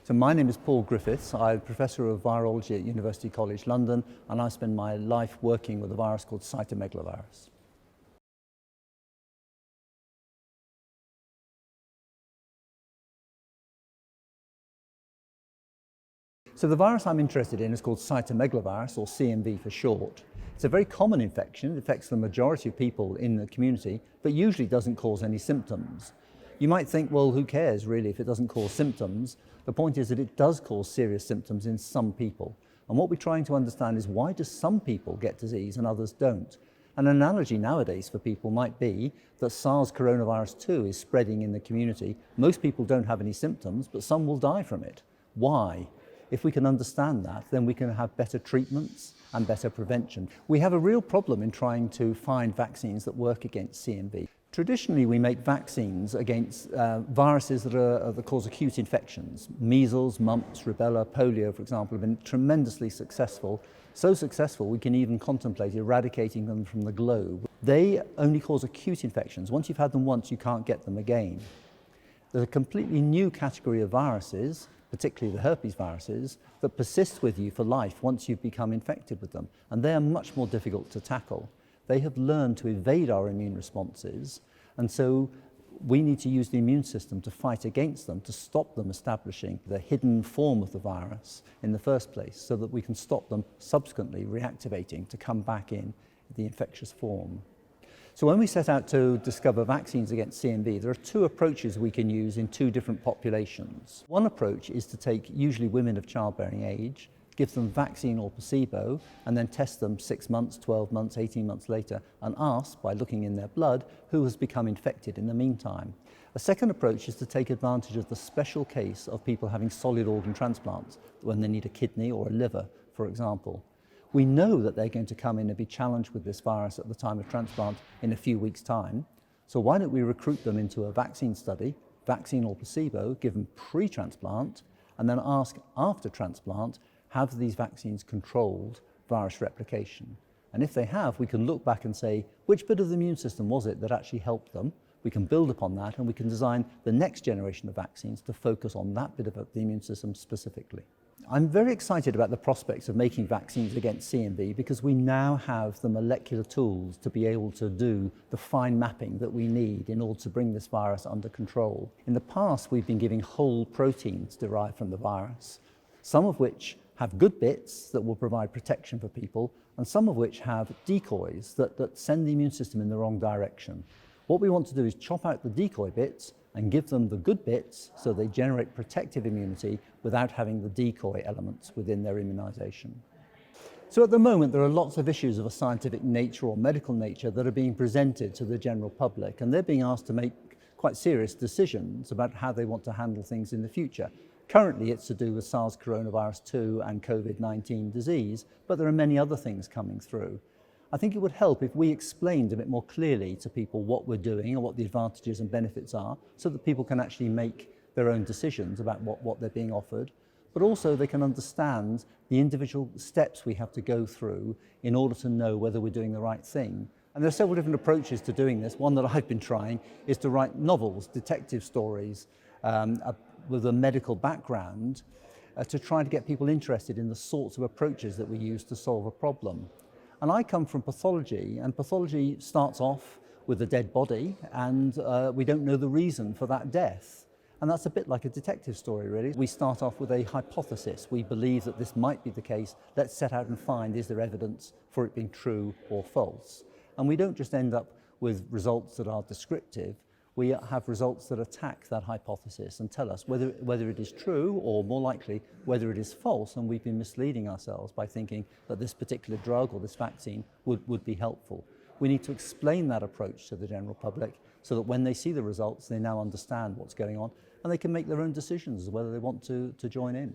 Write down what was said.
So my name is Paul Griffiths. I'm Professor of Virology at University College London, and I spend my life working with a virus called cytomegalovirus. So the virus I'm interested in is called cytomegalovirus, or CMV for short. It's a very common infection. It affects the majority of people in the community, but usually doesn't cause any symptoms. You might think, well, who cares really if it doesn't cause symptoms? The point is that it does cause serious symptoms in some people. And what we're trying to understand is, why do some people get disease and others don't? An analogy nowadays for people might be that SARS coronavirus 2 is spreading in the community. Most people don't have any symptoms, but some will die from it. Why? If we can understand that, then we can have better treatments and better prevention. We have a real problem in trying to find vaccines that work against CMV. Traditionally, we make vaccines against viruses that cause acute infections. Measles, mumps, rubella, polio, for example, have been tremendously successful. So successful, we can even contemplate eradicating them from the globe. They only cause acute infections. Once you've had them once, you can't get them again. There's a completely new category of viruses, particularly the herpes viruses, that persist with you for life once you've become infected with them. And they are much more difficult to tackle. They have learned to evade our immune responses, and so we need to use the immune system to fight against them, to stop them establishing the hidden form of the virus in the first place, so that we can stop them subsequently reactivating to come back in the infectious form. So when we set out to discover vaccines against CMV, there are two approaches we can use in two different populations. One approach is to take usually women of childbearing age, give them vaccine or placebo, and then test them 6 months, 12 months, 18 months later, and ask, by looking in their blood, who has become infected in the meantime. A second approach is to take advantage of the special case of people having solid organ transplants, when they need a kidney or a liver, for example. We know that they're going to come in and be challenged with this virus at the time of transplant in a few weeks' time. So why don't we recruit them into a vaccine study, vaccine or placebo, give them pre-transplant, and then ask after transplant, have these vaccines controlled virus replication? And if they have, we can look back and say, which bit of the immune system was it that actually helped them? We can build upon that, and we can design the next generation of vaccines to focus on that bit of the immune system specifically. I'm very excited about the prospects of making vaccines against CMV, because we now have the molecular tools to be able to do the fine mapping that we need in order to bring this virus under control. In the past, we've been giving whole proteins derived from the virus, some of which have good bits that will provide protection for people, and some of which have decoys that send the immune system in the wrong direction. What we want to do is chop out the decoy bits and give them the good bits so they generate protective immunity without having the decoy elements within their immunization. So at the moment, there are lots of issues of a scientific nature or medical nature that are being presented to the general public, and they're being asked to make quite serious decisions about how they want to handle things in the future. Currently, it's to do with SARS coronavirus 2 and COVID-19 disease, but there are many other things coming through. I think it would help if we explained a bit more clearly to people what we're doing and what the advantages and benefits are, so that people can actually make their own decisions about what they're being offered, but also they can understand the individual steps we have to go through in order to know whether we're doing the right thing. And there are several different approaches to doing this. One that I've been trying is to write novels, detective stories, with a medical background, to try to get people interested in the sorts of approaches that we use to solve a problem. And I come from pathology, and pathology starts off with a dead body, and we don't know the reason for that death. And that's a bit like a detective story, really. We start off with a hypothesis. We believe that this might be the case. Let's set out and find, is there evidence for it being true or false? And we don't just end up with results that are descriptive. We have results that attack that hypothesis and tell us whether it is true, or more likely, whether it is false, and we've been misleading ourselves by thinking that this particular drug or this vaccine would be helpful. We need to explain that approach to the general public so that when they see the results, they now understand what's going on, and they can make their own decisions as whether they want to join in.